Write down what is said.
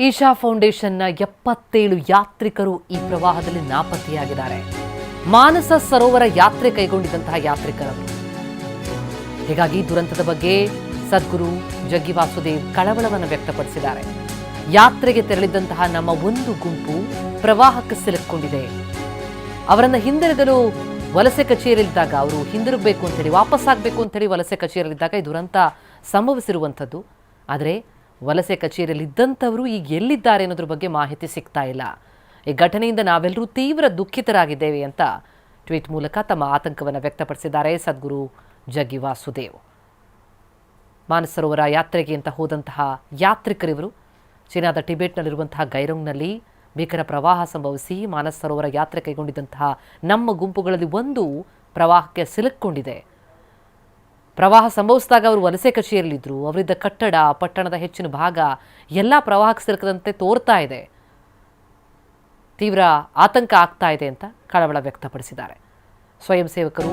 ಈಶಾ ಫೌಂಡೇಶನ್ನ 77 ಯಾತ್ರಿಕರು ಈ ಪ್ರವಾಹದಲ್ಲಿ ನಾಪತ್ತೆಯಾಗಿದ್ದಾರೆ. ಮಾನಸ ಸರೋವರ ಯಾತ್ರೆ ಕೈಗೊಂಡಿದ್ದಂತಹ ಯಾತ್ರಿಕರು. ಹೀಗಾಗಿ ದುರಂತದ ಬಗ್ಗೆ ಸದ್ಗುರು ಜಗ್ಗಿ ವಾಸುದೇವ್ ಕಳವಳವನ್ನು ವ್ಯಕ್ತಪಡಿಸಿದ್ದಾರೆ. ಯಾತ್ರೆಗೆ ತೆರಳಿದ್ದಂತಹ ನಮ್ಮ ಒಂದು ಗುಂಪು ಪ್ರವಾಹಕ್ಕೆ ಸಿಲುಕೊಂಡಿದೆ. ಅವರನ್ನು ಹಿಂದಿರುಗಲು ವಲಸೆ ಕಚೇರಿಯಲ್ಲಿದ್ದಾಗ ಅವರು ಹಿಂದಿರುಗಬೇಕು ಅಂತೇಳಿ ವಾಪಸ್ಸಾಗಬೇಕು ಅಂತೇಳಿ ವಲಸೆ ಕಚೇರಿಯಲ್ಲಿದ್ದಾಗ ಈ ದುರಂತ ಸಂಭವಿಸಿರುವಂಥದ್ದು. ಆದರೆ ವಲಸೆ ಕಚೇರಿಯಲ್ಲಿದ್ದಂಥವರು ಈಗ ಎಲ್ಲಿದ್ದಾರೆ ಅನ್ನೋದ್ರ ಬಗ್ಗೆ ಮಾಹಿತಿ ಸಿಗ್ತಾ ಇಲ್ಲ. ಈ ಘಟನೆಯಿಂದ ನಾವೆಲ್ಲರೂ ತೀವ್ರ ದುಃಖಿತರಾಗಿದ್ದೇವೆ ಅಂತ ಟ್ವೀಟ್ ಮೂಲಕ ತಮ್ಮ ಆತಂಕವನ್ನು ವ್ಯಕ್ತಪಡಿಸಿದ್ದಾರೆ ಸದ್ಗುರು ಜಗ್ಗಿ ವಾಸುದೇವ್. ಮಾನಸ ಸರೋವರ ಯಾತ್ರೆಗೆ ಅಂತ ಹೋದಂತಹ ಯಾತ್ರಿಕರಿವರು ಚೀನಾದ ಟಿಬೆಟ್ನಲ್ಲಿರುವಂತಹ ಗೈರೋಂಗ್ನಲ್ಲಿ ಭೀಕರ ಪ್ರವಾಹ ಸಂಭವಿಸಿ ಮಾನಸ ಸರೋವರ ಯಾತ್ರೆ ಕೈಗೊಂಡಿದ್ದಂತಹ ನಮ್ಮ ಗುಂಪುಗಳಲ್ಲಿ ಒಂದು ಪ್ರವಾಹಕ್ಕೆ ಸಿಲುಕೊಂಡಿದೆ. ಪ್ರವಾಹ ಸಂಭವಿಸಿದಾಗ ಅವರು ವಲಸೆ ಕಚೇರಿಯಲ್ಲಿದ್ದರು. ಅವರಿದ್ದ ಕಟ್ಟಡ, ಪಟ್ಟಣದ ಹೆಚ್ಚಿನ ಭಾಗ ಎಲ್ಲ ಪ್ರವಾಹಕ್ಕೆ ಸಿಲುಕದಂತೆ ತೋರ್ತಾ ಇದೆ. ತೀವ್ರ ಆತಂಕ ಆಗ್ತಾ ಇದೆ ಅಂತ ಕಳವಳ ವ್ಯಕ್ತಪಡಿಸಿದ್ದಾರೆ. ಸ್ವಯಂ ಸೇವಕರು